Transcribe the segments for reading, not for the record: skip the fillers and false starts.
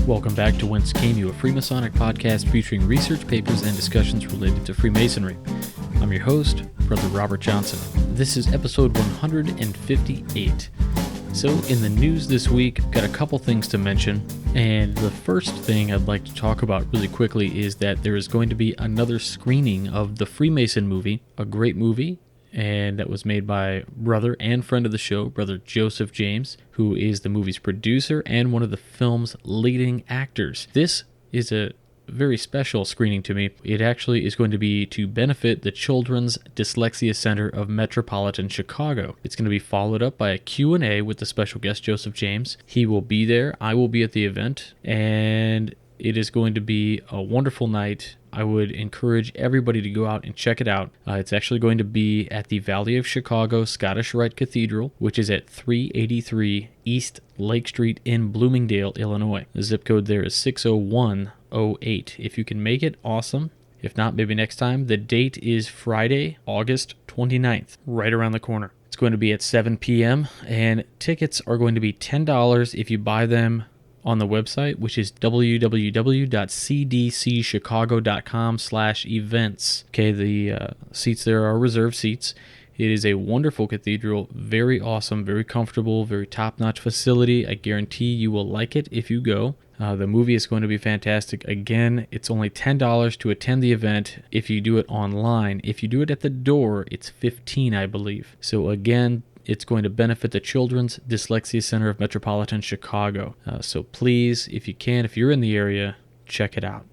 Welcome back to Whence, a Freemasonic podcast featuring research papers and discussions related to Freemasonry. I'm your host, Brother Robert Johnson. This is episode 158. So in the news this week, I've got a couple things to mention, and the first thing I'd like to talk about really quickly is that there is going to be another screening of the Freemason Movie, a great movie, and that was made by brother and friend of the show, Brother Joseph James, who is the movie's producer and one of the film's leading actors. This is a very special screening to me. It actually is going to be to benefit the Children's Dyslexia Center of Metropolitan Chicago. It's going to be followed up by a Q&A with the special guest, Joseph James. He will be there. I will be at the event, and it is going to be a wonderful night. I would encourage everybody to go out and check it out. It's actually going to be at the Valley of Chicago Scottish Rite Cathedral, which is at 383 East Lake Street in Bloomingdale, Illinois. The zip code there is 60108. If you can make it, awesome. If not, maybe next time. The date is Friday, August 29th, right around the corner. It's going to be at 7 p.m., and tickets are going to be $10 if you buy them on the website, which is www.cdcchicago.com/events. Okay, the seats there are reserved seats. It is a wonderful cathedral, very awesome, very comfortable, very top-notch facility. I guarantee you will like it if you go. The movie is going to be fantastic. Again, it's only $10 to attend the event if you do it online. If you do it at the door, it's $15, I believe. So again, it's going to benefit the Children's Dyslexia Center of Metropolitan Chicago. So please, if you can, if you're in the area, check it out.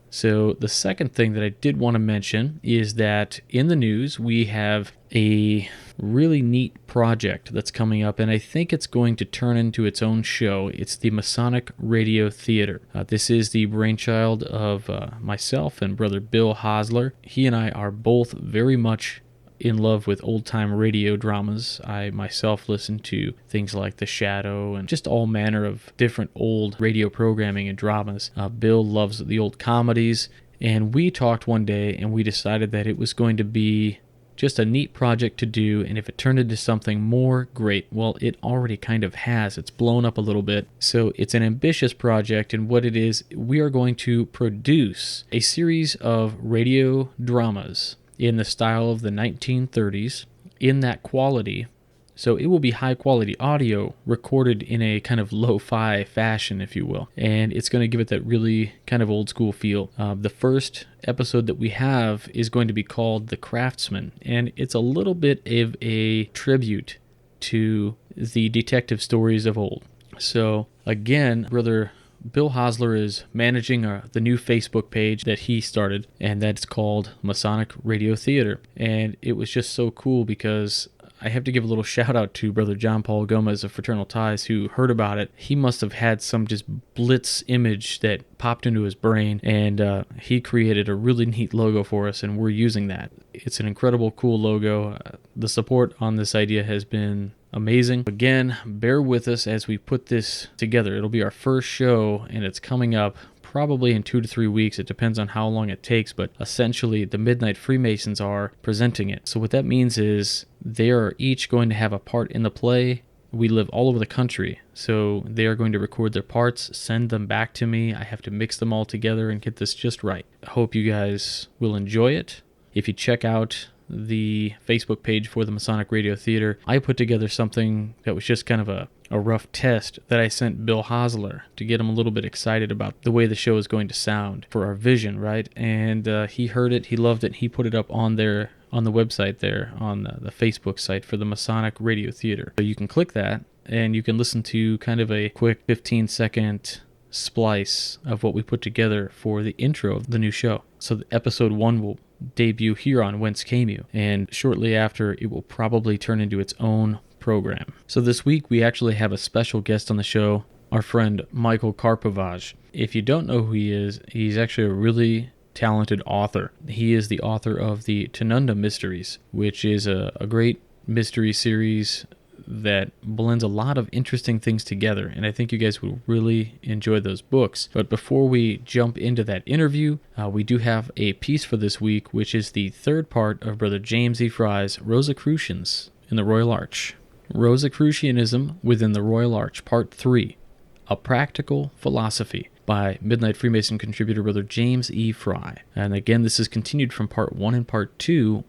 So the second thing that I did want to mention is that in the news, we have a really neat project that's coming up, and I think it's going to turn into its own show. It's the Masonic Radio Theater. This is the brainchild of myself and Brother Bill Hosler. He and I are both very much in love with old-time radio dramas. I myself listen to things like The Shadow and just all manner of different old radio programming and dramas. Bill loves the old comedies, and we talked one day and we decided that it was going to be just a neat project to do, and if it turned into something more, great. Well, it already kind of has. It's blown up a little bit. So it's an ambitious project, and what it is, we are going to produce a series of radio dramas in the style of the 1930s, in that quality. So it will be high quality audio recorded in a kind of lo-fi fashion, if you will. And it's going to give it that really kind of old school feel. The first episode that we have is going to be called The Craftsman. And it's a little bit of a tribute to the detective stories of old. So again, Brother Bill Hosler is managing the new Facebook page that he started, and that's called Masonic Radio Theater. And it was just so cool because I have to give a little shout out to Brother John Paul Gomez of Fraternal Ties, who heard about it. He must have had some just blitz image that popped into his brain, and he created a really neat logo for us, and we're using that. It's an incredible, cool logo. The support on this idea has been amazing. Again, bear with us as we put this together. It'll be our first show, and it's coming up probably in 2 to 3 weeks. It depends on how long it takes, but essentially the Midnight Freemasons are presenting it. So what that means is they are each going to have a part in the play. We live all over the country, so they are going to record their parts, send them back to me. I have to mix them all together and get this just right. I hope you guys will enjoy it. If you check out the Facebook page for the Masonic Radio Theater, I put together something that was just kind of a rough test that I sent Bill Hosler to get him a little bit excited about the way the show is going to sound for our vision, right? And he heard it, he loved it, he put it up on there, on the website there, on the Facebook site for the Masonic Radio Theater. So you can click that, and you can listen to kind of a quick 15-second splice of what we put together for the intro of the new show. So the episode 1 will debut here on Whence, and shortly after it will probably turn into its own program. So this week we actually have a special guest on the show, our friend Michael Karpovage. If you don't know who he is, he's actually a really talented author. He is the author of the Tununda Mysteries, which is a great mystery series that blends a lot of interesting things together, and I think you guys will really enjoy those books. But before we jump into that interview, we do have a piece for this week, which is the third part of Brother James E. Fry's Rosicrucians in the Royal Arch. Rosicrucianism within the Royal Arch, Part 3, A Practical Philosophy. by Midnight Freemason contributor Brother James E. Fry. And again, this is continued from Part 1 and Part 2.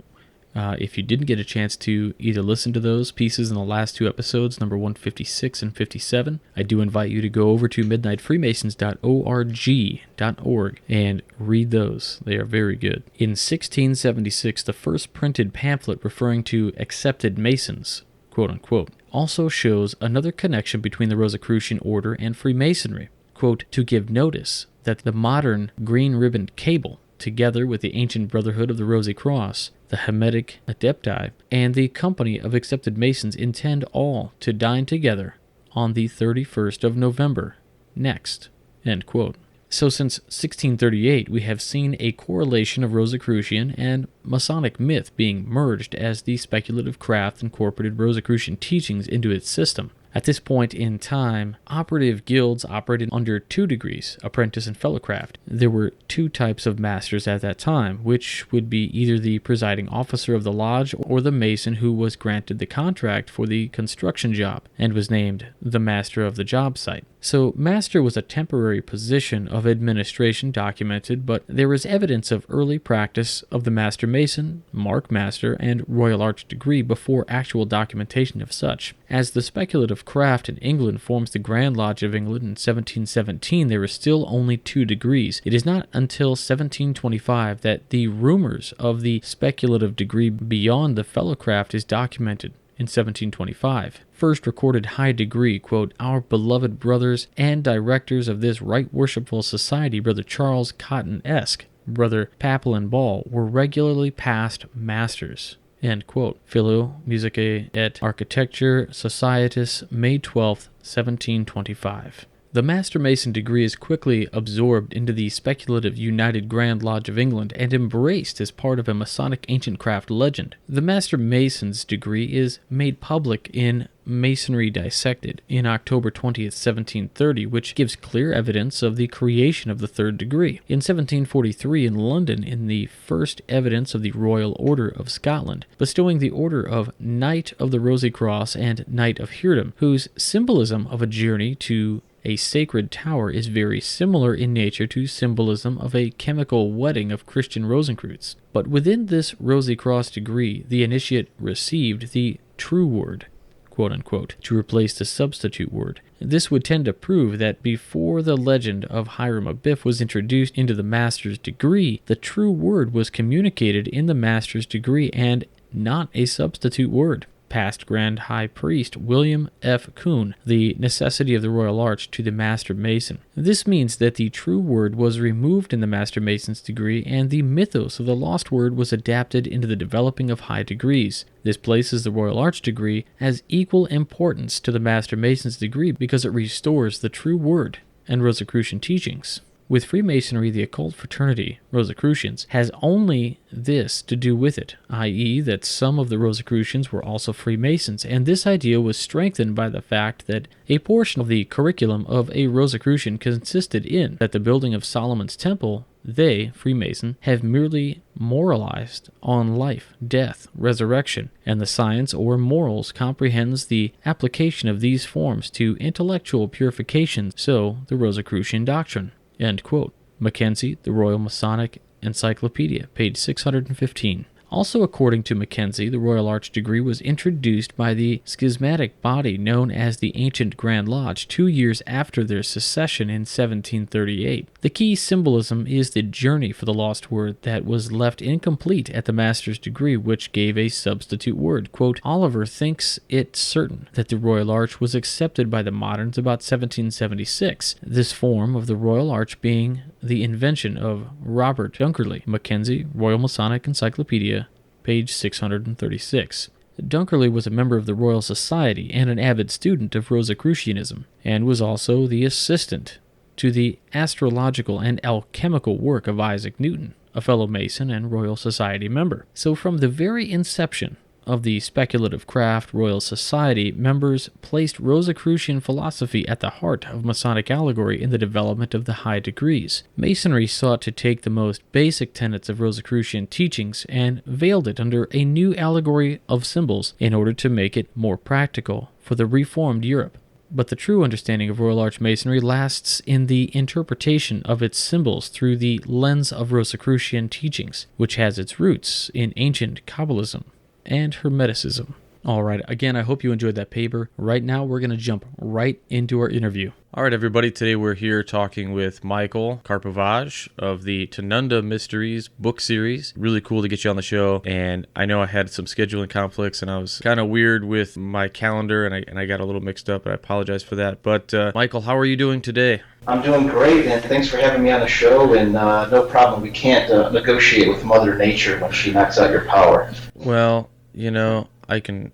If you didn't get a chance to either listen to those pieces in the last two episodes, number 156 and 57, I do invite you to go over to midnightfreemasons.org and read those. They are very good. In 1676, the first printed pamphlet referring to accepted Masons, quote unquote, also shows another connection between the Rosicrucian order and Freemasonry, quote, to give notice that the modern green ribboned cable, together with the ancient Brotherhood of the Rosy Cross, the Hermetic Adepti, and the Company of Accepted Masons intend all to dine together on the 31st of November next, end quote. So since 1638, we have seen a correlation of Rosicrucian and Masonic myth being merged as the speculative craft incorporated Rosicrucian teachings into its system. At this point in time, operative guilds operated under 2 degrees, apprentice and fellowcraft. There were 2 types of masters at that time, which would be either the presiding officer of the lodge or the mason who was granted the contract for the construction job and was named the master of the job site. So master was a temporary position of administration documented, but there is evidence of early practice of the master mason, mark master, and royal arch degree before actual documentation of such. As the speculative craft in England forms the Grand Lodge of England in 1717, there is still only 2 degrees. It is not until 1725 that the rumors of the speculative degree beyond the fellowcraft is documented. In 1725, first recorded high degree, quote, our beloved brothers and directors of this right worshipful society, Brother Charles Cotton Esk, Brother Papillon Ball, were regularly past masters, end quote. Philo Musicae et Architecture Societis, May 12, 1725. The Master Mason degree is quickly absorbed into the speculative United Grand Lodge of England and embraced as part of a Masonic ancient craft legend. The Master Mason's degree is made public in Masonry Dissected in October 20th, 1730, which gives clear evidence of the creation of the 3rd degree. In 1743 in London, in the first evidence of the Royal Order of Scotland, bestowing the order of Knight of the Rosy Cross and Knight of Heredom, whose symbolism of a journey to a sacred tower is very similar in nature to symbolism of a chemical wedding of Christian Rosencreutz. But within this Rosy Cross degree, the initiate received the true word, quote unquote, to replace the substitute word. This would tend to prove that before the legend of Hiram Abiff was introduced into the master's degree, the true word was communicated in the master's degree and not a substitute word. Past Grand High Priest William F. Kuhn, the necessity of the Royal Arch to the Master Mason. This means that the true word was removed in the Master Mason's degree and the mythos of the lost word was adapted into the developing of high degrees. This places the Royal Arch degree as equal importance to the Master Mason's degree because it restores the true word and Rosicrucian teachings. With Freemasonry, the occult fraternity, Rosicrucians, has only this to do with it, i.e. that some of the Rosicrucians were also Freemasons, and this idea was strengthened by the fact that a portion of the curriculum of a Rosicrucian consisted in that the building of Solomon's Temple, they, Freemason, have merely moralized on life, death, resurrection, and the science or morals comprehends the application of these forms to intellectual purification, so the Rosicrucian doctrine. End quote. Mackenzie, The Royal Masonic Encyclopedia, page 615. Also, according to Mackenzie, the Royal Arch degree was introduced by the schismatic body known as the Ancient Grand Lodge 2 years after their secession in 1738. The key symbolism is the journey for the lost word that was left incomplete at the master's degree, which gave a substitute word. Quote, Oliver thinks it certain that the Royal Arch was accepted by the moderns about 1776, this form of the Royal Arch being the invention of Robert Dunkerley. Mackenzie, Royal Masonic Encyclopedia, page 636. Dunkerley was a member of the Royal Society and an avid student of Rosicrucianism, and was also the assistant to the astrological and alchemical work of Isaac Newton, a fellow Mason and Royal Society member. So from the very inception of the speculative craft Royal Society, members placed Rosicrucian philosophy at the heart of Masonic allegory in the development of the high degrees. Masonry sought to take the most basic tenets of Rosicrucian teachings and veiled it under a new allegory of symbols in order to make it more practical for the reformed Europe. But the true understanding of Royal Arch Masonry lasts in the interpretation of its symbols through the lens of Rosicrucian teachings, which has its roots in ancient Kabbalism and Hermeticism. All right, again, I hope you enjoyed that paper. Right now, we're going to jump right into our interview. All right, everybody, today we're here talking with Michael Karpovage of the Tununda Mysteries book series. Really cool to get you on the show, and I know I had some scheduling conflicts, and I was kind of weird with my calendar, and I got a little mixed up, and I apologize for that. But, Michael, how are you doing today? I'm doing great, and thanks for having me on the show, and no problem. We can't negotiate with Mother Nature when she knocks out your power. Well, you know, I can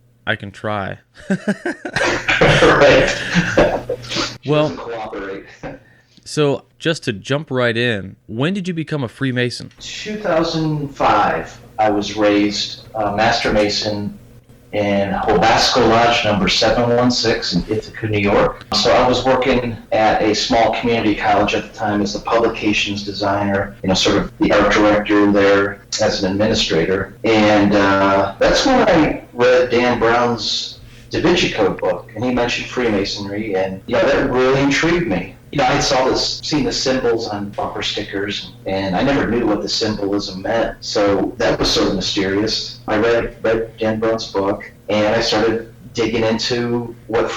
try. Right. Well, cooperate. So just to jump right in, when did you become a Freemason? 2005. I was raised a Master Mason in Hobasco Lodge number 716 in Ithaca, New York. So I was working at a small community college at the time as the publications designer, sort of the art director there as an administrator. And that's when I read Dan Brown's Da Vinci Code book, and he mentioned Freemasonry, and that really intrigued me. I seen the symbols on bumper stickers, and I never knew what the symbolism meant, so that was sort of mysterious. I read Dan Brown's book, and I started digging into what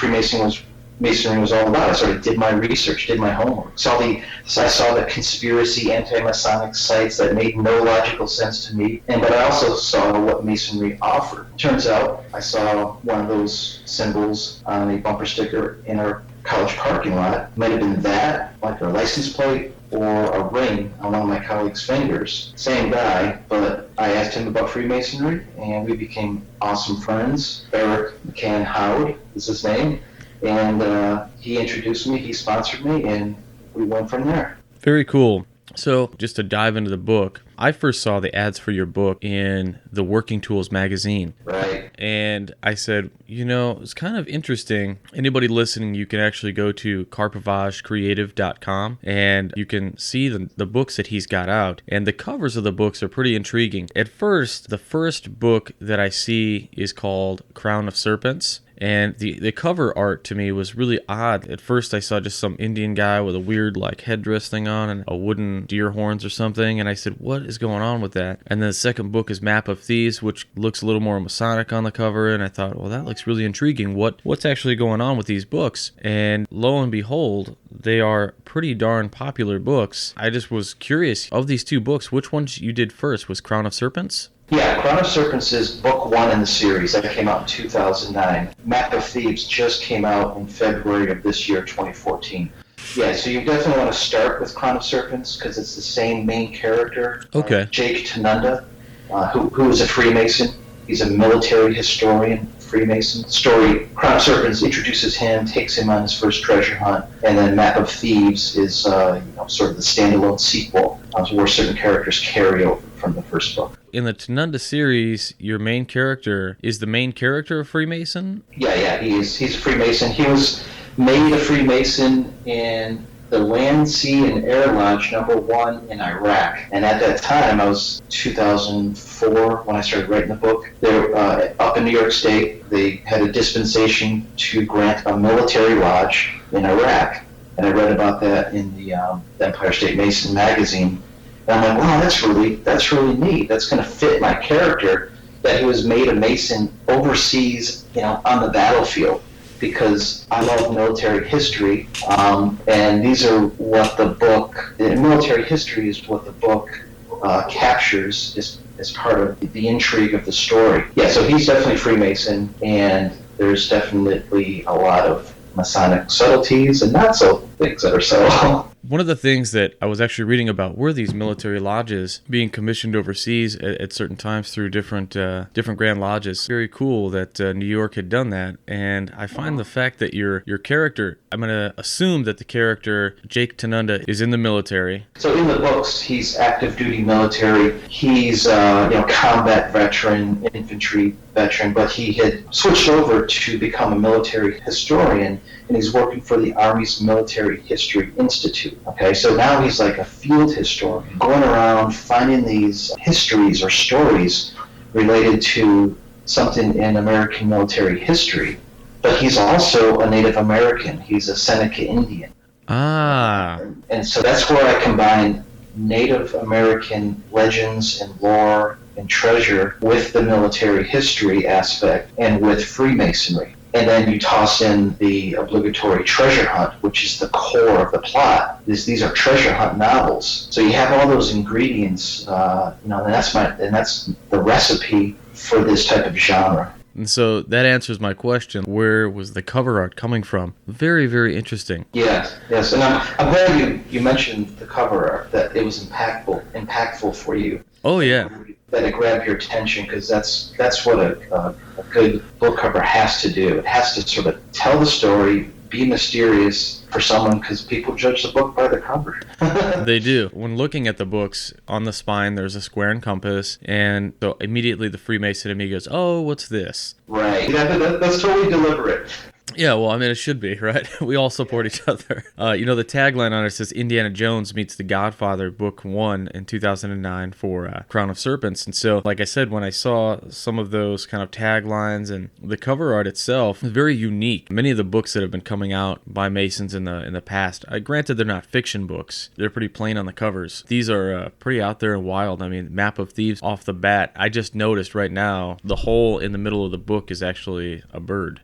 Masonry was all about. I did my research, did my homework. I saw the conspiracy anti-Masonic sites that made no logical sense to me, but I also saw what Masonry offered. Turns out I saw one of those symbols on a bumper sticker in our college parking lot. It might have been that, like a license plate, or a ring on one of my colleagues' fingers. Same guy, but I asked him about Freemasonry, and we became awesome friends. Eric McCann Howard is his name. And he introduced me, he sponsored me, and we went from there. Very cool. So just to dive into the book, I first saw the ads for your book in the Working Tools magazine. Right. And I said, it's kind of interesting. Anybody listening, you can actually go to karpovagecreative.com and you can see the books that he's got out. And the covers of the books are pretty intriguing. At first, the first book that I see is called Crown of Serpents. And the cover art to me was really odd. At first I saw just some Indian guy with a weird headdress thing on and a wooden deer horns or something. And I said, what is going on with that? And then the second book is Map of Thieves, which looks a little more Masonic on the cover. And I thought, well, that looks really intriguing. What's actually going on with these books? And lo and behold, they are pretty darn popular books. I just was curious, of these two books, which ones you did first? Was Crown of Serpents? Yeah, Crown of Serpents is book one in the series. That came out in 2009. Map of Thieves just came out in February of this year, 2014. Yeah, so you definitely want to start with Crown of Serpents because it's the same main character. Okay. Jake Tununda, who is a Freemason. He's a military historian, Freemason. Story, Crown of Serpents introduces him, takes him on his first treasure hunt, and then Map of Thieves is sort of the standalone sequel where certain characters carry over from the first book. In the Tununda series, your main character is the main character of Freemason? Yeah, he's a Freemason. He was made a Freemason in the Land, Sea, and Air Lodge number 1 in Iraq. And at that time, I was 2004 when I started writing the book. They were up in New York State. They had a dispensation to grant a military lodge in Iraq. And I read about that in the Empire State Mason magazine. And I'm like, wow, that's really neat. That's going to fit my character, that he was made a Mason overseas, on the battlefield, because I love military history, and these are what the book, military history is what the book captures as part of the intrigue of the story. Yeah, so he's definitely Freemason, and there's definitely a lot of Masonic subtleties and not so things that are subtle. One of the things that I was actually reading about were these military lodges being commissioned overseas at certain times through different Grand Lodges. Very cool that New York had done that, and I find the fact that your character, I'm going to assume that the character Jake Tununda is in the military. So in the books, he's active duty military. He's combat veteran, infantry veteran, but he had switched over to become a military historian, and he's working for the Army's Military History Institute. Okay, so now he's like a field historian, going around finding these histories or stories related to something in American military history, but he's also a Native American. He's a Seneca Indian. Ah. And so that's where I combine Native American legends and lore and treasure with the military history aspect and with Freemasonry. And then you toss in the obligatory treasure hunt, which is the core of the plot. These are treasure hunt novels. So you have all those ingredients, and that's the recipe for this type of genre. And so that answers my question. Where was the cover art coming from? Very, very interesting. Yes. And I'm glad you mentioned the cover art, that it was impactful for you. Oh, yeah. That it grabbed your attention, because that's what a good book cover has to do. It has to sort of tell the story, be mysterious for someone, because people judge the book by the cover. They do. When looking at the books, on the spine there's a square and compass, and so immediately the Freemason in me goes, oh, what's this? Right. Yeah, that's totally deliberate. Yeah, well, I mean, it should be, right? We all support each other. The tagline on it says Indiana Jones meets The Godfather, Book 1 in 2009 for Crown of Serpents. And so, like I said, when I saw some of those kind of taglines and the cover art itself, is very unique. Many of the books that have been coming out by Masons in the past, granted they're not fiction books. They're pretty plain on the covers. These are pretty out there and wild. I mean, Map of Thieves off the bat, I just noticed right now, the hole in the middle of the book is actually a bird.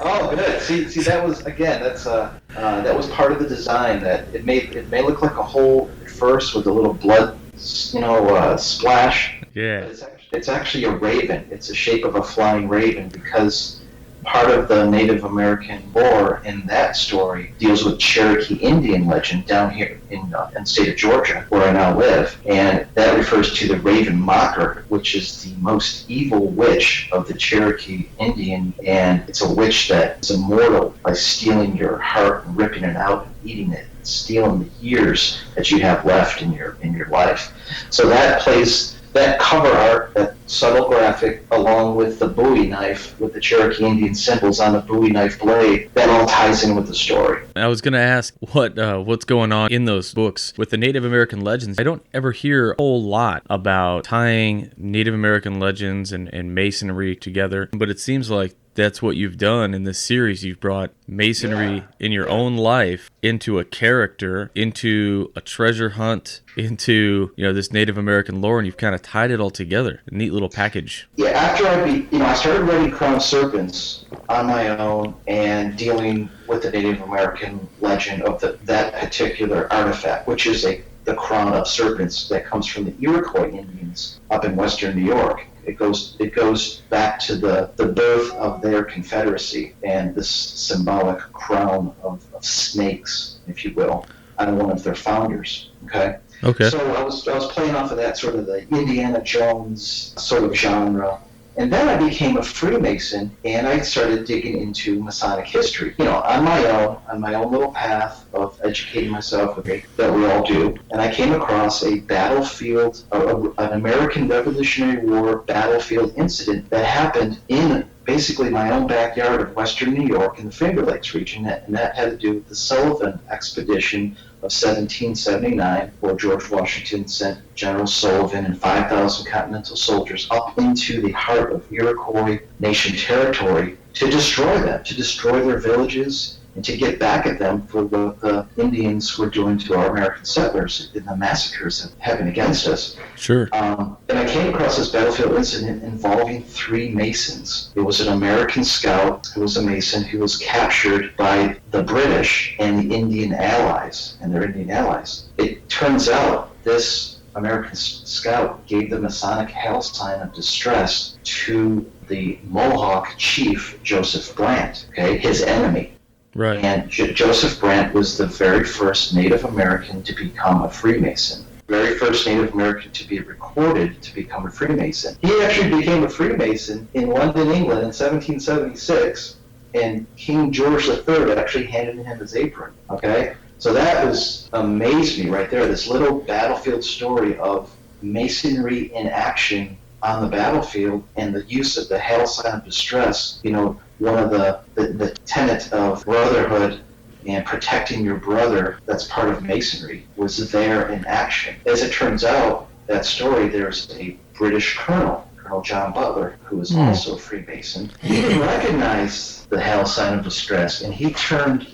Oh, good. See, that was, again, that was part of the design. That it may look like a hole at first with a little blood, splash. Yeah. But it's actually a raven. It's the shape of a flying raven, because part of the Native American lore in that story deals with Cherokee Indian legend down here in the state of Georgia, where I now live, and that refers to the Raven Mocker, which is the most evil witch of the Cherokee Indian, and it's a witch that is immortal by stealing your heart and ripping it out and eating it, and stealing the years that you have left in your life. So that cover art, that subtle graphic, along with the Bowie knife with the Cherokee Indian symbols on the Bowie knife blade, that all ties in with the story. I was going to ask what's going on in those books with the Native American legends. I don't ever hear a whole lot about tying Native American legends and Masonry together, but it seems like that's what you've done in this series. You've brought Masonry in your own life into a character, into a treasure hunt, into this Native American lore, and you've kind of tied it all together. A neat little package. Yeah, after I started writing Crown of Serpents on my own and dealing with the Native American legend of that particular artifact, which is the Crown of Serpents that comes from the Iroquois Indians up in western New York. It goes back to the birth of their confederacy and this symbolic crown of snakes, if you will, on one of their founders. Okay. So I was playing off of that sort of the Indiana Jones sort of genre. And then I became a Freemason, and I started digging into Masonic history, on my own little path of educating myself, that we all do. And I came across a battlefield, an American Revolutionary War battlefield incident that happened in basically my own backyard of western New York in the Finger Lakes region, and that had to do with the Sullivan expedition of 1779, where George Washington sent General Sullivan and 5,000 Continental soldiers up into the heart of Iroquois Nation territory to destroy them, to destroy their villages, and to get back at them for what the Indians were doing to our American settlers in the massacres that happened against us. Sure. And I came across this battlefield incident involving 3 Masons. It was an American scout who was a Mason who was captured by the British and the Indian allies, and their Indian allies. It turns out this American scout gave the Masonic hail sign of distress to the Mohawk chief, Joseph Brant, his enemy. Right. And Joseph Brant was the very first Native American to become a Freemason. Very first Native American to be recorded to become a Freemason. He actually became a Freemason in London, England in 1776, and King George III actually handed him his apron. Okay? So that amazed me right there, this little battlefield story of Masonry in action on the battlefield and the use of the hail sign of distress. One of the tenet of brotherhood and protecting your brother, that's part of Masonry, was there in action. As it turns out, that story, there's a British colonel, Colonel John Butler, who was also a Freemason. He didn't recognize the Hell sign of distress, and he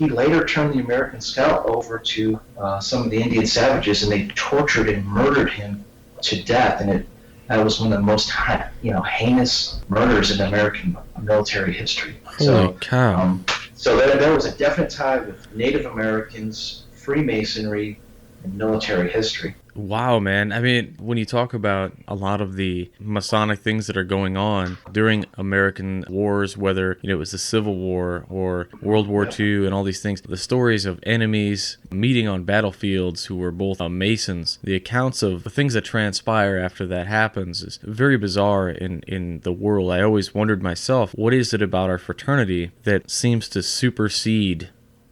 later turned the American Scout over to some of the Indian savages, and they tortured and murdered him to death. And that was one of the most heinous murders in American military history. Holy cow. So there was a definite tie with Native Americans, Freemasonry, and military history. Wow, man. I mean, when you talk about a lot of the Masonic things that are going on during American wars, whether it was the Civil War or World War II and all these things, the stories of enemies meeting on battlefields who were both Masons, the accounts of the things that transpire after that happens is very bizarre in the world. I always wondered myself, what is it about our fraternity that seems to supersede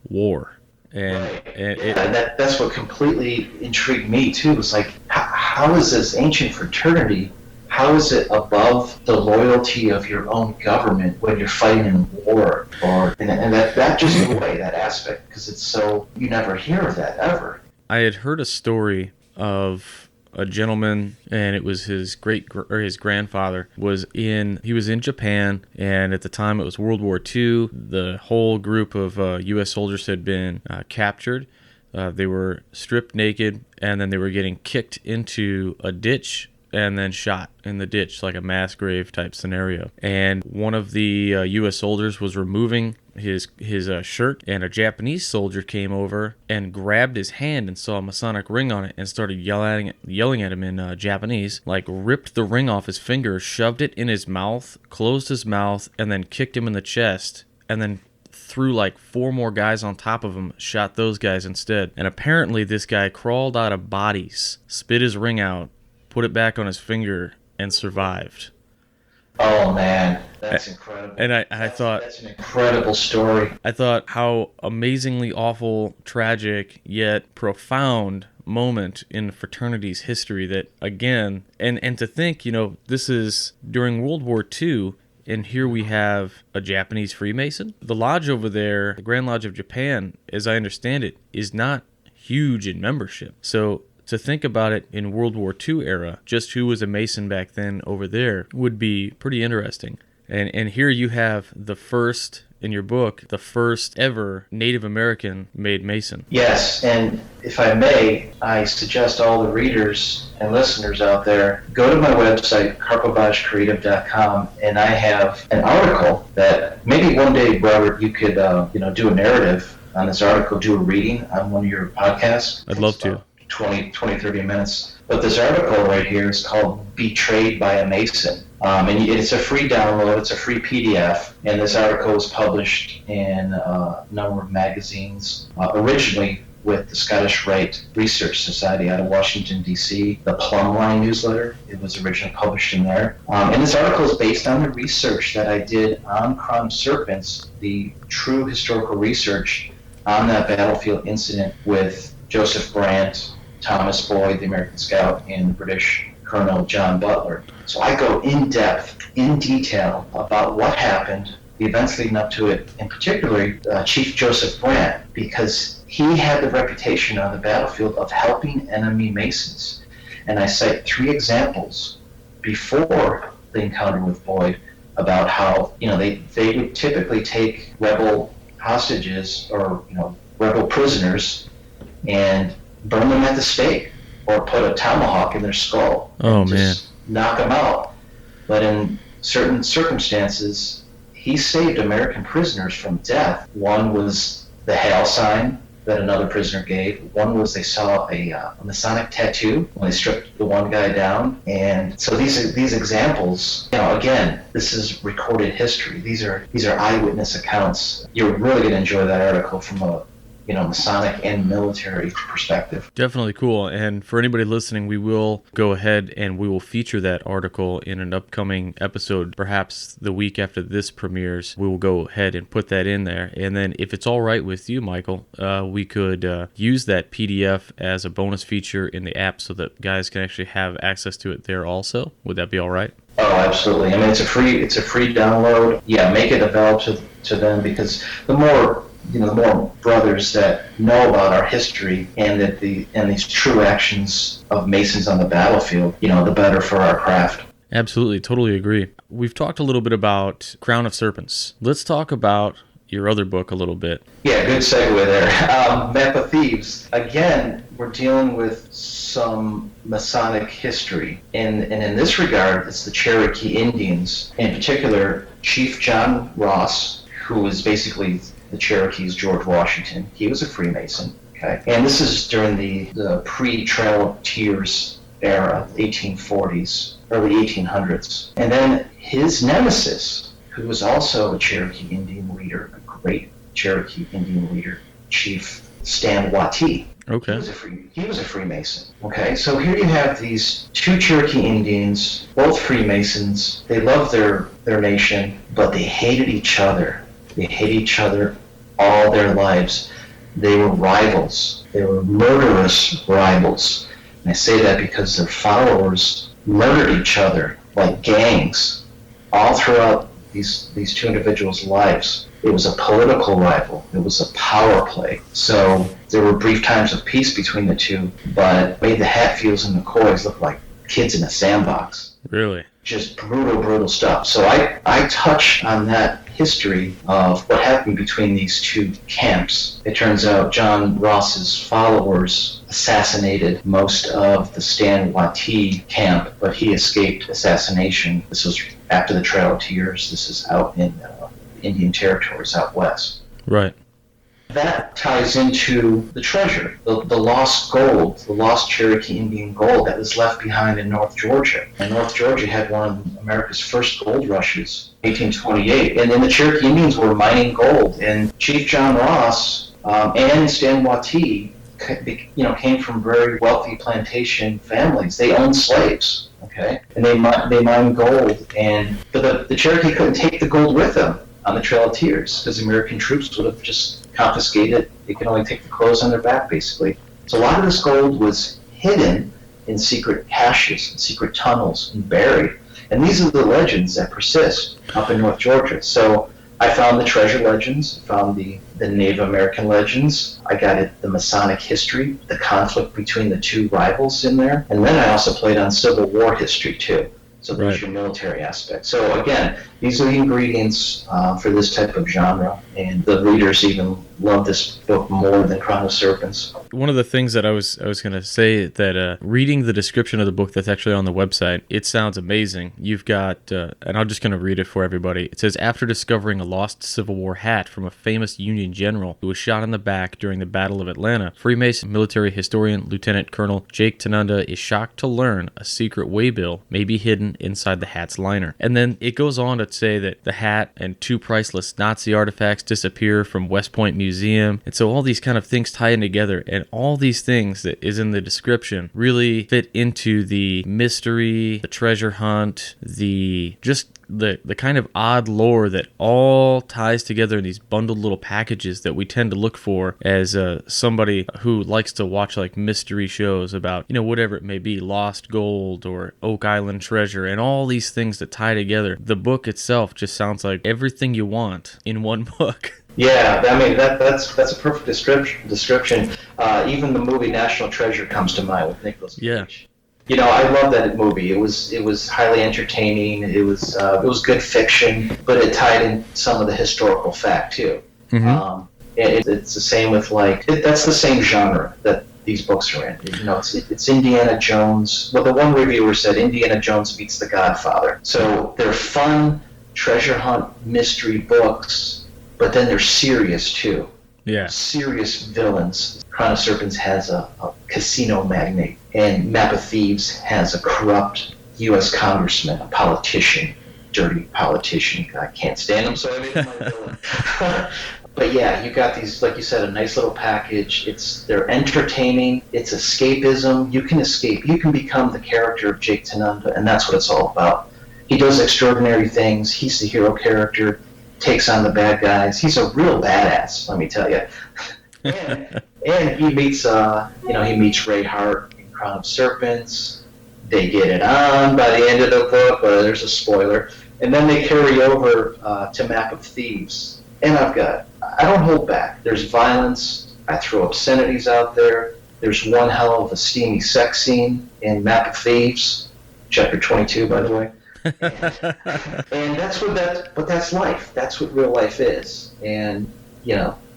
war? That's what completely intrigued me too. It's like, how is this ancient fraternity, how is it above the loyalty of your own government when you're fighting in war? And that just blew away, that aspect, because it's so, you never hear of that ever. I had heard a story of a gentleman, and it was his grandfather he was in Japan, and at the time it was World War II. The whole group of U.S. soldiers had been captured. They were stripped naked, and then they were getting kicked into a ditch and then shot in the ditch, like a mass grave type scenario. And one of the U.S. soldiers was removing his shirt, and a Japanese soldier came over and grabbed his hand and saw a Masonic ring on it and started yelling at him in Japanese, like ripped the ring off his finger, shoved it in his mouth, closed his mouth, and then kicked him in the chest, and then threw like 4 more guys on top of him, shot those guys instead. And apparently this guy crawled out of bodies, spit his ring out, put it back on his finger, and survived. Oh man, that's incredible. And I thought, that's an incredible story. I thought how amazingly awful, tragic, yet profound moment in fraternity's history that, again, and to think, this is during World War II, and here we have a Japanese Freemason. The lodge over there, the Grand Lodge of Japan, as I understand it, is not huge in membership. So to think about it in World War II era, just who was a Mason back then over there would be pretty interesting. And here you have the first, in your book, the first ever Native American made Mason. Yes, and if I may, I suggest all the readers and listeners out there, go to my website, karpovagecreative.com, and I have an article that maybe one day, Robert, you could do a narrative on this article, do a reading on one of your podcasts. I'd love to. 30 minutes. But this article right here is called Betrayed by a Mason. And it's a free download, it's a free PDF, and this article was published in a number of magazines, originally with the Scottish Rite Research Society out of Washington, D.C., the Plumline newsletter. It was originally published in there. And this article is based on the research that I did on Serpents, the true historical research on that battlefield incident with Joseph Brant, Thomas Boyd, the American Scout, and the British Colonel John Butler. So I go in depth, in detail about what happened, the events leading up to it, and particularly Chief Joseph Brant, because he had the reputation on the battlefield of helping enemy Masons. And I cite 3 examples before the encounter with Boyd about how they would typically take rebel hostages or rebel prisoners and burn them at the stake or put a tomahawk in their skull and just knock them out. But in certain circumstances, he saved American prisoners from death. One was the hail sign that another prisoner gave. One was they saw a Masonic tattoo when they stripped the one guy down. And so these examples, again, this is recorded history. These are eyewitness accounts. You're really going to enjoy that article from a Masonic and military perspective. Definitely cool. And for anybody listening, we will go ahead and we will feature that article in an upcoming episode, perhaps the week after this premieres. We will go ahead and put that in there. And then if it's all right with you, Michael, we could use that PDF as a bonus feature in the app so that guys can actually have access to it there also. Would that be all right? Oh, absolutely. I mean, it's a free download. Yeah, make it available to them, because the more brothers that know about our history and these true actions of Masons on the battlefield, the better for our craft. Absolutely, totally agree. We've talked a little bit about Crown of Serpents. Let's talk about your other book a little bit. Yeah, good segue there. Map of Thieves. Again, we're dealing with some Masonic history. And in this regard, it's the Cherokee Indians. In particular, Chief John Ross, who was basically the Cherokee's George Washington. He was a Freemason. Okay, and this is during the pre-Trail of Tears era, 1840s, early 1800s. And then his nemesis, who was also a Cherokee Indian leader, a great Cherokee Indian leader, Chief Stan Watee. Okay. He was a Freemason. Okay, so here you have these two Cherokee Indians, both Freemasons. They loved their nation, but they hated each other. They hated each other all their lives. They were rivals. They were murderous rivals. And I say that because their followers murdered each other like gangs all throughout these two individuals' lives. It was a political rival. It was a power play. So there were brief times of peace between the two, but it made the Hatfields and McCoys look like kids in a sandbox. Really? Just brutal stuff. So I touch on that history of what happened between these two camps. It turns out John Ross's followers assassinated most of the Stan Watee camp, but he escaped assassination. This was after the Trail of Tears. This is out in Indian territories out west. Right. That ties into the treasure, the lost gold, the lost Cherokee Indian gold that was left behind in North Georgia. And North Georgia had one of America's first gold rushes, 1828. And then the Cherokee Indians were mining gold. And Chief John Ross and Stan Watee, came from very wealthy plantation families. They owned slaves, okay? And they mined gold. But the Cherokee couldn't take the gold with them on the Trail of Tears because American troops would have just confiscated. They could only take the clothes on their back, basically. So a lot of this gold was hidden in secret caches and secret tunnels and buried. And these are the legends that persist up in North Georgia. So I found the treasure legends, I found the Native American legends, I got the Masonic history, the conflict between the two rivals in there, and then I also played on Civil War history too. So there's your military aspect. So again, these are the ingredients for this type of genre, and the readers even love this book more than Crown of Serpents. One of the things that I was going to say that reading the description of the book that's actually on the website, it sounds amazing. You've got, and I'm just going to read it for everybody. It says, after discovering a lost Civil War hat from a famous Union general who was shot in the back during the Battle of Atlanta, Freemason military historian Lieutenant Colonel Jake Tununda is shocked to learn a secret waybill may be hidden inside the hat's liner. And then it goes on to say that the hat and two priceless Nazi artifacts disappear from West Point Museum. And so all these kind of things tie in together, and all these things that is in the description really fit into the mystery, the treasure hunt, the kind of odd lore that all ties together in these bundled little packages that we tend to look for as somebody who likes to watch like mystery shows about, whatever it may be, lost gold or Oak Island treasure and all these things that tie together. The book itself just sounds like everything you want in one book. Yeah, I mean that's a perfect description. Even the movie National Treasure comes to mind with Nicolas Cage. Yeah. I love that movie. It was highly entertaining. It was good fiction, but it tied in some of the historical fact too. Mm-hmm. It's the same with that's the same genre that these books are in. It's Indiana Jones. Well, the one reviewer said Indiana Jones beats The Godfather. So they're fun treasure hunt mystery books. But then they're serious too. Yeah. Serious villains. Crown of Serpents has a casino magnate, and Map of Thieves has a corrupt U.S. congressman, a politician, dirty politician. I can't stand him, so I made him my villain. But yeah, you got these, like you said, a nice little package. They're entertaining. It's escapism. You can escape. You can become the character of Jake Tununda, and that's what it's all about. He does extraordinary things. He's the hero character. Takes on the bad guys. He's a real badass, let me tell you. and he meets Ray Hart in Crown of Serpents. They get it on by the end of the book. There's a spoiler, and then they carry over to Map of Thieves. And I don't hold back. There's violence. I throw obscenities out there. There's one hell of a steamy sex scene in Map of Thieves, chapter 22, by the way. And but that's life. That's what real life is. And,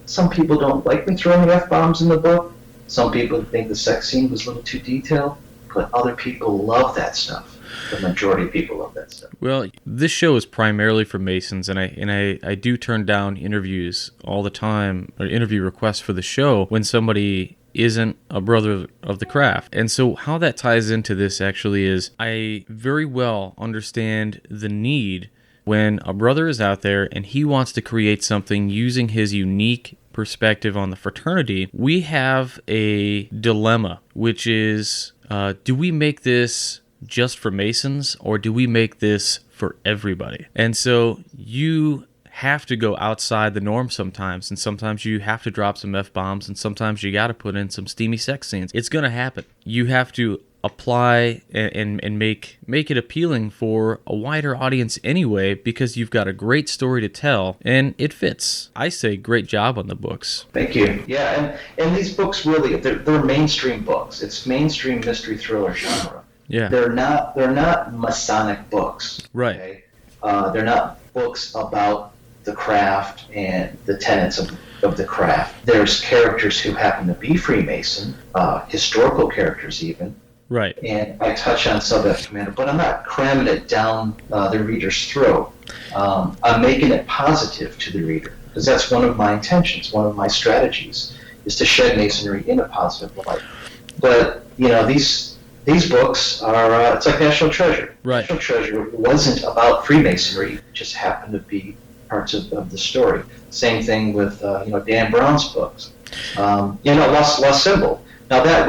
some people don't like me throwing F-bombs in the book. Some people think the sex scene was a little too detailed, but other people love that stuff. The majority of people love that stuff. Well, this show is primarily for Masons, and I do turn down interviews all the time, or interview requests for the show when somebody isn't a brother of the craft. And so how that ties into this actually is I very well understand the need when a brother is out there and he wants to create something using his unique perspective on the fraternity. We have a dilemma, which is, do we make this just for Masons, or do we make this for everybody? And so you have to go outside the norm sometimes, and sometimes you have to drop some F-bombs, and sometimes you got to put in some steamy sex scenes. It's going to happen. You have to apply and make it appealing for a wider audience anyway, because you've got a great story to tell and it fits. I say great job on the books. Thank you. Yeah, and these books really, they're mainstream books. It's mainstream mystery thriller genre. Yeah. They're not Masonic books. Right. Okay? They're not books about the craft and the tenets of the craft. There's characters who happen to be Freemason, historical characters even. Right. And I touch on Sub-F Commander, but I'm not cramming it down the reader's throat. I'm making it positive to the reader, because that's one of my intentions, one of my strategies, is to shed Masonry in a positive light. But, these books are, it's like National Treasure. Right. National Treasure wasn't about Freemasonry, it just happened to be parts of the story. Same thing with, Dan Brown's books. Lost Symbol. Now that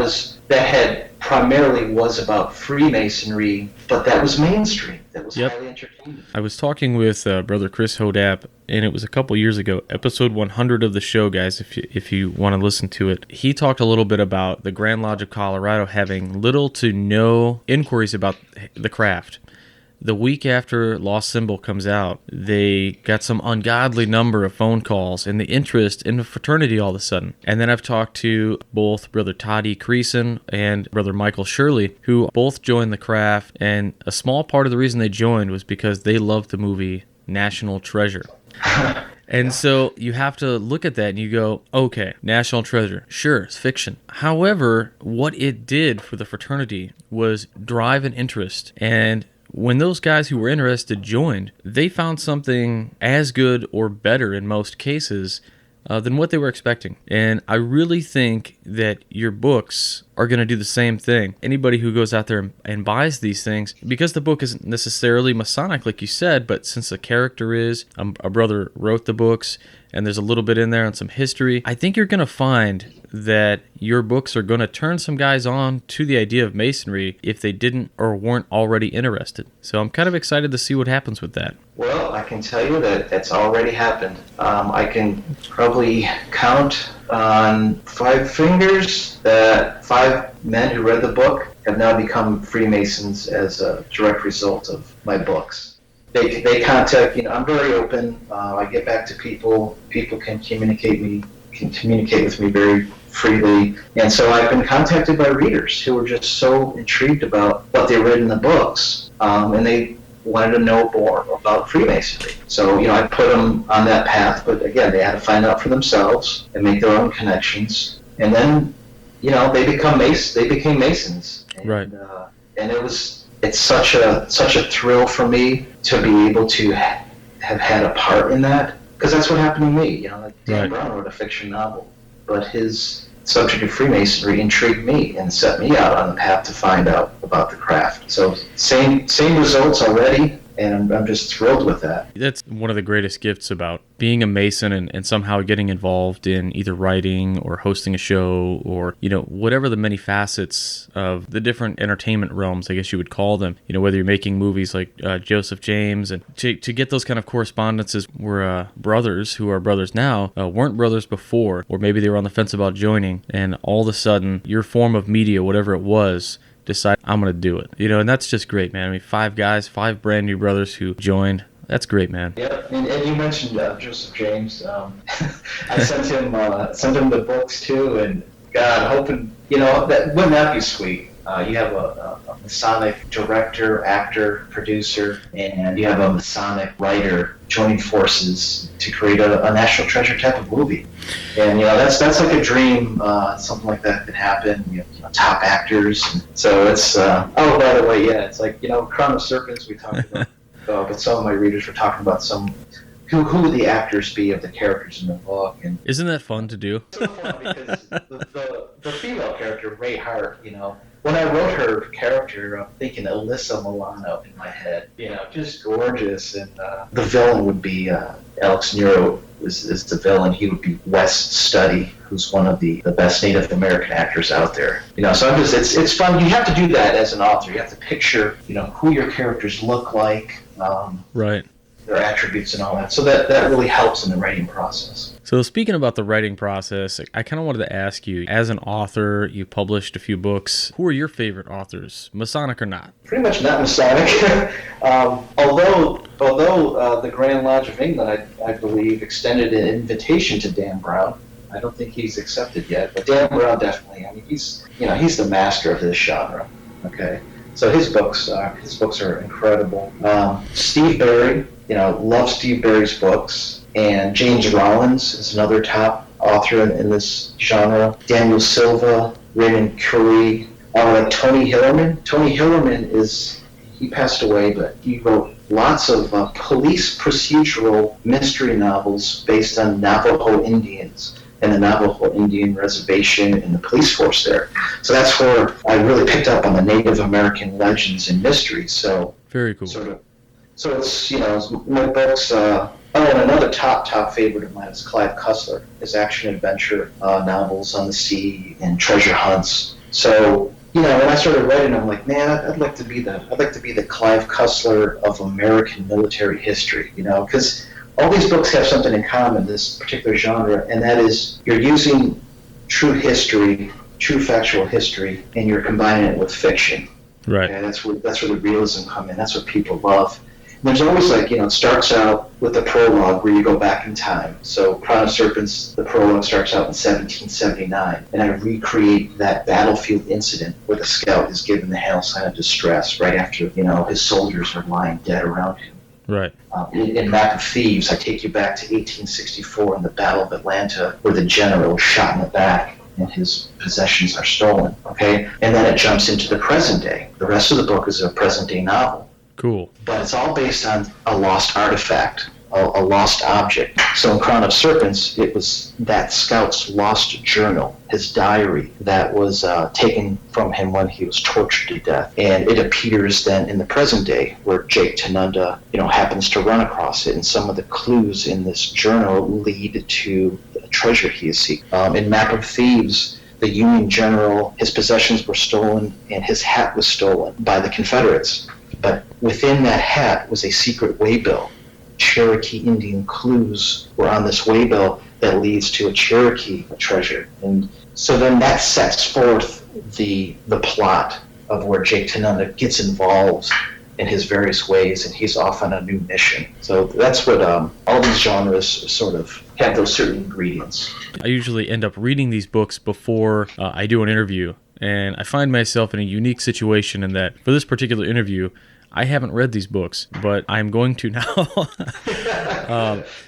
had primarily was about Freemasonry, but that was mainstream. That was highly entertaining. I was talking with Brother Chris Hodap, and it was a couple years ago, episode 100 of the show, guys, if you want to listen to it. He talked a little bit about the Grand Lodge of Colorado having little to no inquiries about the craft. The week after Lost Symbol comes out, they got some ungodly number of phone calls and the interest in the fraternity all of a sudden. And then I've talked to both Brother Todd E. Creason and Brother Michael Shirley, who both joined the craft, and a small part of the reason they joined was because they loved the movie National Treasure. And so you have to look at that and you go, okay, National Treasure, sure, it's fiction. However, what it did for the fraternity was drive an interest, and when those guys who were interested joined, they found something as good or better in most cases than what they were expecting. And I really think that your books are going to do the same thing. Anybody who goes out there and buys these things, because the book isn't necessarily Masonic, like you said, but since the character is, a brother wrote the books, and there's a little bit in there on some history, I think you're going to find that your books are going to turn some guys on to the idea of Masonry if they didn't or weren't already interested. So I'm kind of excited to see what happens with that. Well, I can tell you that that's already happened. I can probably count on 5 fingers that 5 men who read the book have now become Freemasons as a direct result of my books. They contact, I'm very open. I get back to people. People can communicate with me very freely. And so I've been contacted by readers who were just so intrigued about what they read in the books, and they wanted to know more about Freemasonry. So, I put them on that path, but again, they had to find out for themselves and make their own connections. And then, they became Masons. And, right. And it's such a thrill for me to be able to have had a part in that, because that's what happened to me. Dan Brown wrote a fiction novel, but his subject of Freemasonry intrigued me and set me out on the path to find out about the craft. So same results already, and I'm just thrilled with that. That's one of the greatest gifts about being a Mason and somehow getting involved in either writing or hosting a show or, whatever the many facets of the different entertainment realms, I guess you would call them, whether you're making movies like Joseph James, and to get those kind of correspondences where brothers who are brothers now weren't brothers before, or maybe they were on the fence about joining, and all of a sudden your form of media, whatever it was, decide I'm going to do it. And that's just great, man. I mean, 5 guys, 5 brand new brothers who joined. That's great, man. Yeah, and you mentioned Joseph James. I sent him the books too, and God, hoping, wouldn't that be sweet? You have a Masonic director, actor, producer, and you have a Masonic writer joining forces to create a national treasure type of movie. And that's like a dream. Something like that could happen. Top actors. So it's oh, by the way, yeah, it's like Crown of Serpents we talked about. But some of my readers were talking about who would the actors be of the characters in the book. And isn't that fun to do? It's so fun because the female character, Ray Hart, when I wrote her character, I'm thinking Alyssa Milano in my head, just gorgeous. And the villain would be Alex Nero is the villain. He would be Wes Studi, who's one of the best Native American actors out there. So it's fun. You have to do that as an author. You have to picture, who your characters look like. Right. Their attributes and all that. So that really helps in the writing process. So speaking about the writing process, I kind of wanted to ask you, as an author, you published a few books. Who are your favorite authors, Masonic or not? Pretty much not Masonic. Although the Grand Lodge of England, I believe, extended an invitation to Dan Brown. I don't think he's accepted yet, but Dan Brown definitely. I mean, he's the master of this genre. Okay, so his books are incredible. Steve Berry. Love Steve Berry's books. And James Rollins is another top author in this genre. Daniel Silva, Raymond Curry, like Tony Hillerman. Tony Hillerman he passed away, but he wrote lots of police procedural mystery novels based on Navajo Indians and the Navajo Indian Reservation and the police force there. So that's where I really picked up on the Native American legends and mysteries. So very cool. So it's, my books, and another top favorite of mine is Clive Cussler, his action-adventure novels on the sea and treasure hunts. So, when I started writing, I'm like, man, I'd like to be the Clive Cussler of American military history, because all these books have something in common, this particular genre, and that is you're using true history, true factual history, and you're combining it with fiction. Right. And that's where the realism comes in. That's what people love. There's always it starts out with a prologue where you go back in time. So Crown of Serpents, the prologue starts out in 1779, and I recreate that battlefield incident where the scout is given the hail sign of distress right after, his soldiers are lying dead around him. Right. In Map of Thieves, I take you back to 1864 in the Battle of Atlanta, where the general was shot in the back and his possessions are stolen. Okay? And then it jumps into the present day. The rest of the book is a present day novel. Cool. But it's all based on a lost artifact, a lost object. So in Crown of Serpents, it was that scout's lost journal, his diary, that was taken from him when he was tortured to death. And it appears then in the present day, where Jake Tununda, happens to run across it. And some of the clues in this journal lead to the treasure he is seeking. In Map of Thieves, the Union general, his possessions were stolen, and his hat was stolen by the Confederates. But within that hat was a secret waybill. Cherokee Indian clues were on this waybill that leads to a Cherokee treasure. And so then that sets forth the plot of where Jake Tununda gets involved in his various ways, and he's off on a new mission. So that's what all these genres sort of have, those certain ingredients. I usually end up reading these books before I do an interview. And I find myself in a unique situation in that for this particular interview, I haven't read these books, but I'm going to now.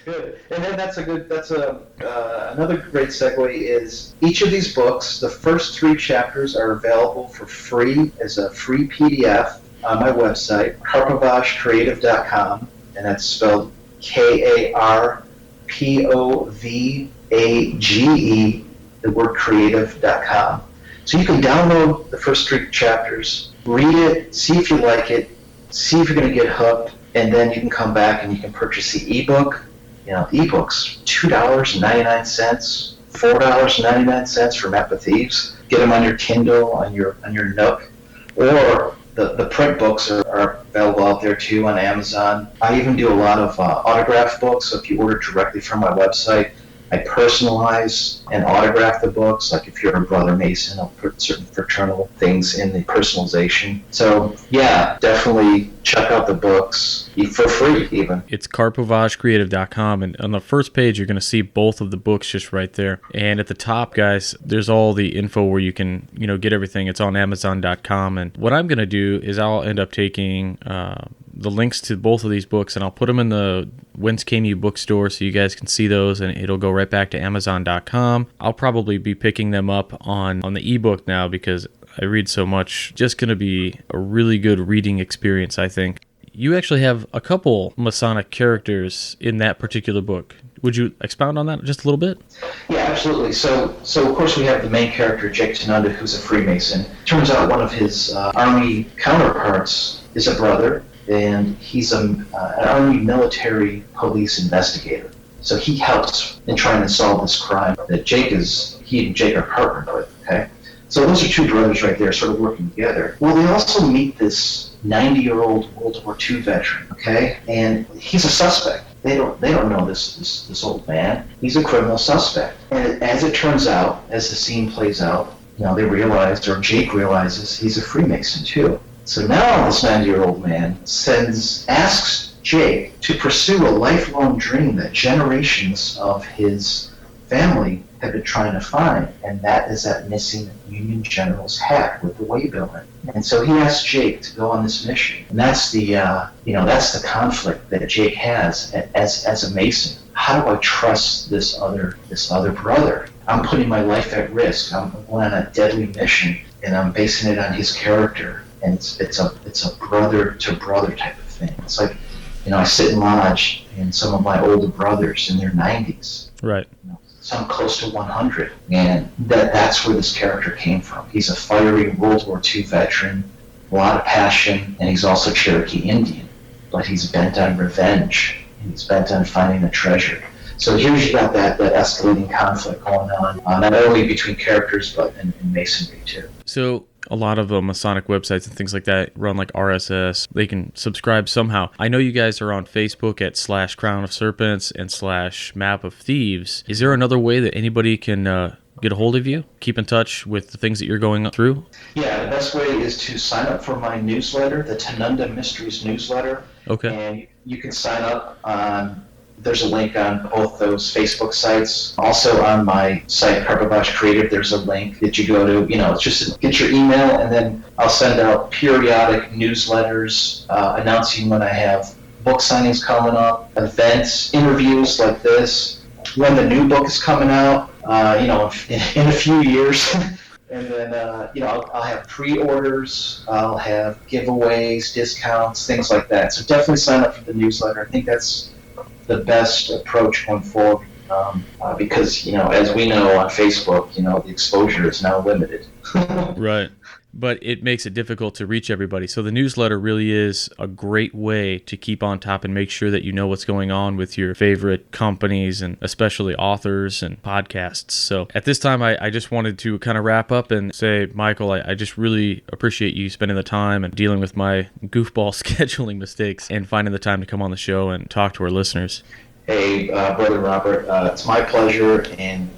Good. And then another great segue is each of these books, the first 3 chapters are available for free as a free PDF on my website, karpovagecreative.com, and that's spelled Karpovage, the word creative.com. So you can download the first 3 chapters, read it, see if you like it, see if you're going to get hooked, and then you can come back and you can purchase the ebook. Ebooks, $2.99, $4.99 for Map of Thieves. Get them on your Kindle, on your Nook, or the print books are available out there too on Amazon. I even do a lot of autograph books, so if you order directly from my website, I personalize and autograph the books. Like if you're a brother Mason, I'll put certain fraternal things in the personalization. So yeah, definitely check out the books for free even. It's karpovagecreative.com, and on the first page you're going to see both of the books just right there. And at the top, guys, there's all the info where you can, get everything. It's on amazon.com. And what I'm going to do is I'll end up taking the links to both of these books, and I'll put them in the Whence bookstore so you guys can see those, and it'll go right back to amazon.com. I'll probably be picking them up on the ebook now because I read so much. Just going to be a really good reading experience, I think. You actually have a couple Masonic characters in that particular book. Would you expound on that just a little bit? Yeah, absolutely. So of course we have the main character, Jake Tununda, who's a Freemason. Turns out one of his Army counterparts is a brother, and he's an Army military police investigator. So he helps in trying to solve this crime that he and Jake are partnered with, okay? So those are two brothers right there sort of working together. Well, they also meet this 90-year-old World War II veteran, okay? And he's a suspect. They don't know this old man. He's a criminal suspect. And as it turns out, as the scene plays out, they realize, or Jake realizes, he's a Freemason too. So now this 90-year-old man asks Jake to pursue a lifelong dream that generations of his family have been trying to find, and that is that missing Union general's hat with the waybill in it. And so he asks Jake to go on this mission, and that's the that's the conflict that Jake has as a Mason. How do I trust this other brother? I'm putting my life at risk. I'm going on a deadly mission, and I'm basing it on his character. And it's a brother to brother type of thing. It's like, I sit in lodge and some of my older brothers in their 90s. Right. Some close to 100, and that's where this character came from. He's a fiery World War II veteran, a lot of passion, and he's also Cherokee Indian, but he's bent on revenge, and he's bent on finding the treasure. So here you got that escalating conflict going on, not only between characters, but in Masonry too. So a lot of the Masonic websites and things like that run like RSS. They can subscribe somehow. I know you guys are on Facebook at /Crown of Serpents and /Map of Thieves. Is there another way that anybody can get a hold of you, keep in touch with the things that you're going through? Yeah, the best way is to sign up for my newsletter, the Tununda Mysteries newsletter. Okay. And you can sign up on, there's a link on both those Facebook sites. Also on my site, Karpovage Creative, there's a link that you go to, it's just get your email, and then I'll send out periodic newsletters announcing when I have book signings coming up, events, interviews like this, when the new book is coming out, in a few years. And then, I'll have pre-orders, I'll have giveaways, discounts, things like that. So definitely sign up for the newsletter. I think that's the best approach going forward, because, as we know on Facebook, the exposure is now limited. Right. But it makes it difficult to reach everybody. So the newsletter really is a great way to keep on top and make sure that you know what's going on with your favorite companies and especially authors and podcasts. So at this time, I just wanted to kind of wrap up and say, Michael, I just really appreciate you spending the time and dealing with my goofball scheduling mistakes and finding the time to come on the show and talk to our listeners. Hey, Brother Robert, it's my pleasure, and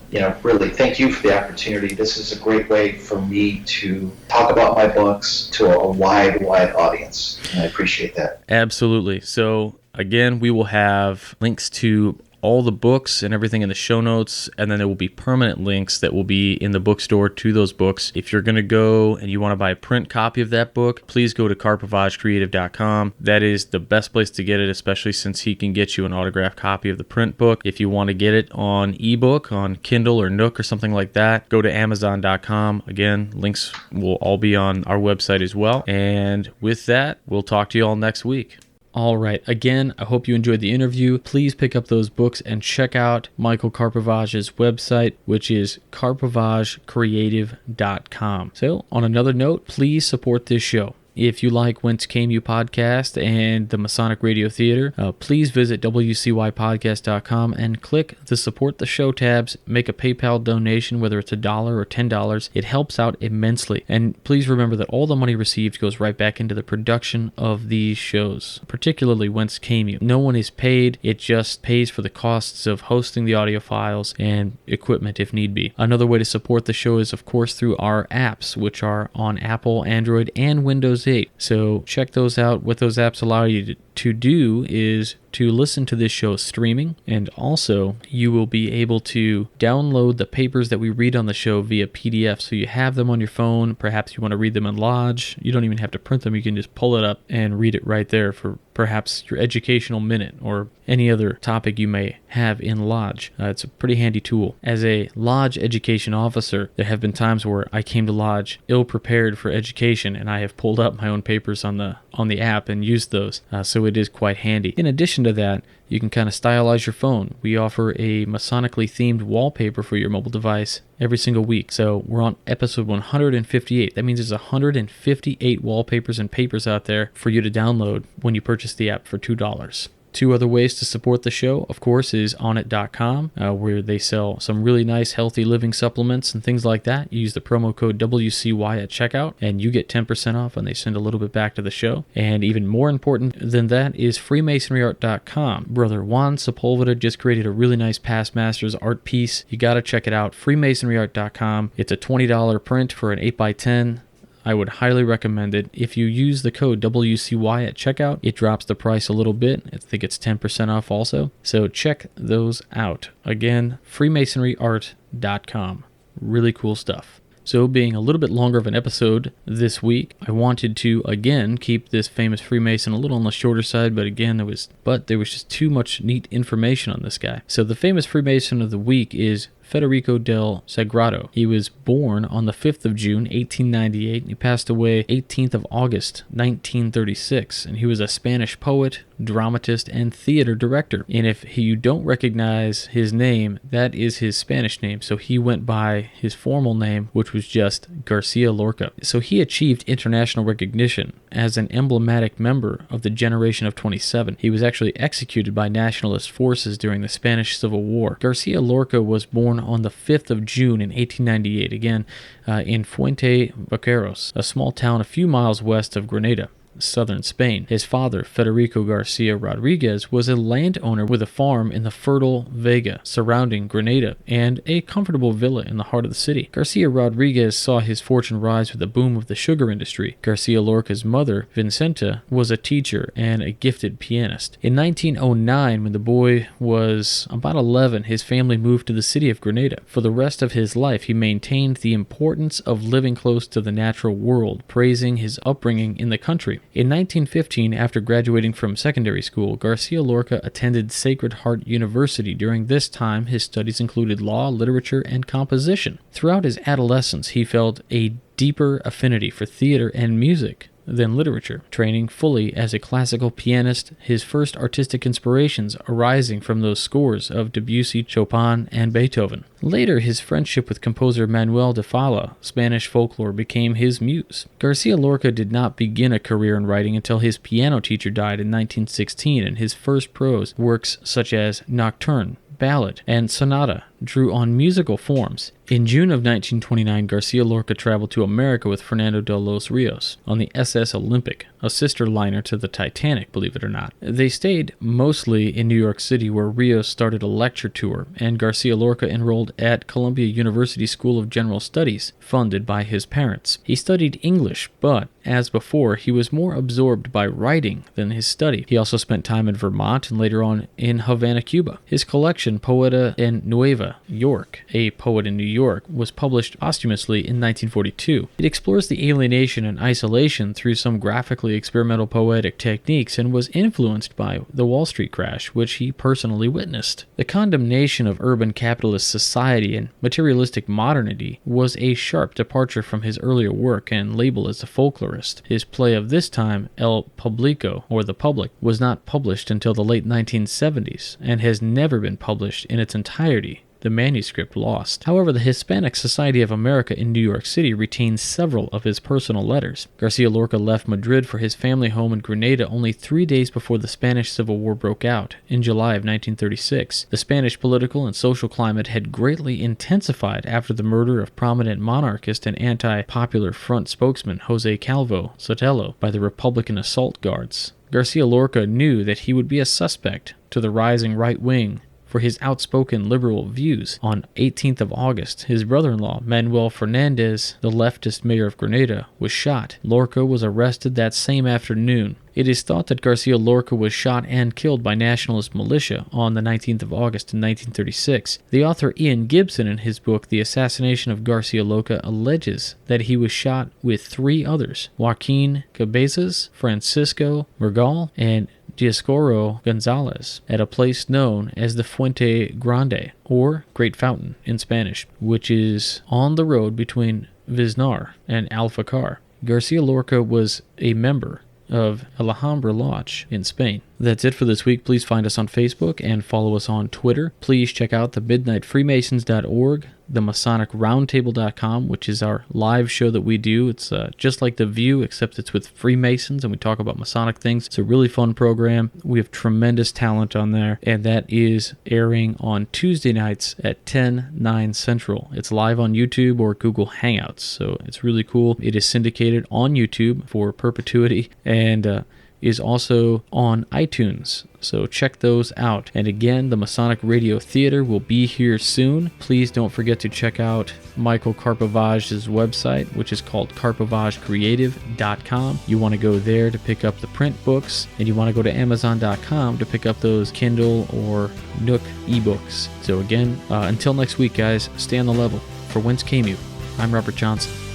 really thank you for the opportunity. This is a great way for me to talk about my books to a wide audience, and I appreciate that. Absolutely. So again, we will have links to all the books and everything in the show notes, and then there will be permanent links that will be in the bookstore to those books. If you're going to go and you want to buy a print copy of that book, please go to karpovagecreative.com. That is the best place to get it, especially since he can get you an autographed copy of the print book. If you want to get it on ebook, on Kindle or Nook or something like that, go to amazon.com. Again, links will all be on our website as well. And with that, we'll talk to you all next week. All right. Again, I hope you enjoyed the interview. Please pick up those books and check out Michael Karpovage's website, which is karpovagecreative.com. So, on another note, please support this show. If you like Whence Came You podcast and the Masonic Radio Theater, please visit wcypodcast.com and click the Support the Show tabs. Make a PayPal donation, whether it's $1 or $10. It helps out immensely. And please remember that all the money received goes right back into the production of these shows, particularly Whence Came You. No one is paid. It just pays for the costs of hosting the audio files and equipment if need be. Another way to support the show is, of course, through our apps, which are on Apple, Android, and Windows 8. So check those out. What those apps allow you to do is to listen to this show streaming, and also you will be able to download the papers that we read on the show via PDF, so you have them on your phone. Perhaps you want to read them in Lodge. You don't even have to print them. You can just pull it up and read it right there for perhaps your educational minute or any other topic you may have in Lodge. It's a pretty handy tool. As a Lodge education officer, there have been times where I came to Lodge ill-prepared for education, and I have pulled up my own papers on the app and used those, so it is quite handy. In addition to that, you can kind of stylize your phone. We offer a Masonically themed wallpaper for your mobile device every single week. So we're on episode 158. That means there's 158 wallpapers and papers out there for you to download when you purchase the app for $2. Two other ways to support the show, of course, is onnit.com, where they sell some really nice healthy living supplements and things like that. You use the promo code WCY at checkout, and you get 10% off, and they send a little bit back to the show. And even more important than that is freemasonryart.com. Brother Juan Sepulveda just created a really nice past masters art piece. You got to check it out, freemasonryart.com. It's a $20 print for an 8x10. I would highly recommend it. If you use the code WCY at checkout, it drops the price a little bit. I think it's 10% off also. So check those out. Again, freemasonryart.com. Really cool stuff. So being a little bit longer of an episode this week, I wanted to again keep this famous Freemason a little on the shorter side, but there was just too much neat information on this guy. So the famous Freemason of the week is Federico del Sagrado. He was born on the 5th of June, 1898, and he passed away 18th of August, 1936. And he was a Spanish poet, dramatist, and theater director. And if you don't recognize his name, that is his Spanish name. So he went by his formal name, which was just Garcia Lorca. So he achieved international recognition as an emblematic member of the Generation of 27. He was actually executed by nationalist forces during the Spanish Civil War. Garcia Lorca was born on the 5th of June in 1898, again, in Fuente Vaqueros, a small town a few miles west of Granada, southern Spain. His father, Federico Garcia Rodriguez, was a landowner with a farm in the fertile Vega surrounding Granada and a comfortable villa in the heart of the city. Garcia Rodriguez saw his fortune rise with the boom of the sugar industry. Garcia Lorca's mother, Vincenta, was a teacher and a gifted pianist. In 1909, when the boy was about 11, his family moved to the city of Granada. For the rest of his life, he maintained the importance of living close to the natural world, praising his upbringing in the country. In 1915, after graduating from secondary school, Garcia Lorca attended Sacred Heart University. During this time, his studies included law, literature, and composition. Throughout his adolescence, he felt a deeper affinity for theater and music than literature, training fully as a classical pianist, his first artistic inspirations arising from those scores of Debussy, Chopin, and Beethoven. Later, his friendship with composer Manuel de Falla, Spanish folklore, became his muse. Garcia Lorca did not begin a career in writing until his piano teacher died in 1916, and his first prose works such as Nocturne, Ballad, and Sonata drew on musical forms. In June of 1929, Garcia Lorca traveled to America with Fernando de los Rios on the SS Olympic, a sister liner to the Titanic, believe it or not. They stayed mostly in New York City, where Rios started a lecture tour, and Garcia Lorca enrolled at Columbia University School of General Studies, funded by his parents. He studied English, but, as before, he was more absorbed by writing than his study. He also spent time in Vermont and later on in Havana, Cuba. His collection, Poeta en Nueva York, a poet in New York, was published posthumously in 1942. It explores the alienation and isolation through some graphically experimental poetic techniques and was influenced by the Wall Street crash, which he personally witnessed. The condemnation of urban capitalist society and materialistic modernity was a sharp departure from his earlier work and label as a folklorist. His play of this time, El Publico, or The Public, was not published until the late 1970s and has never been published in its entirety the manuscript lost. However, the Hispanic Society of America in New York City retains several of his personal letters. Garcia Lorca left Madrid for his family home in Grenada only 3 days before the Spanish Civil War broke out in July of 1936. The Spanish political and social climate had greatly intensified after the murder of prominent monarchist and anti-Popular Front spokesman Jose Calvo Sotelo by the Republican assault guards. Garcia Lorca knew that he would be a suspect to the rising right wing for his outspoken liberal views. On 18th of August, his brother-in-law, Manuel Fernandez, the leftist mayor of Grenada, was shot. Lorca was arrested that same afternoon. It is thought that Garcia Lorca was shot and killed by nationalist militia on the 19th of August in 1936. The author Ian Gibson, in his book The Assassination of Garcia Lorca, alleges that he was shot with 3 others, Joaquin Cabezas, Francisco Mergal, and Dioscoro Gonzalez, at a place known as the Fuente Grande, or Great Fountain in Spanish, which is on the road between Viznar and Alfacar. Garcia Lorca was a member of Alhambra Lodge in Spain. That's it for this week. Please find us on Facebook and follow us on Twitter. Please check out the midnightfreemasons.org, the masonicroundtable.com, which is our live show that we do. It's just like The View, except it's with Freemasons, and we talk about Masonic things. It's a really fun program. We have tremendous talent on there, and that is airing on Tuesday nights at 10/9 Central. It's live on YouTube or Google Hangouts, so it's really cool. It is syndicated on YouTube for perpetuity, and is also on iTunes, so check those out. And again, the Masonic Radio Theater will be here soon. Please don't forget to check out Michael Karpovage's website, which is called karpovagecreative.com. You want to go there to pick up the print books, and you want to go to amazon.com to pick up those Kindle or Nook ebooks. So again, until next week, guys, stay on the level. For Whence Came You, I'm Robert Johnson.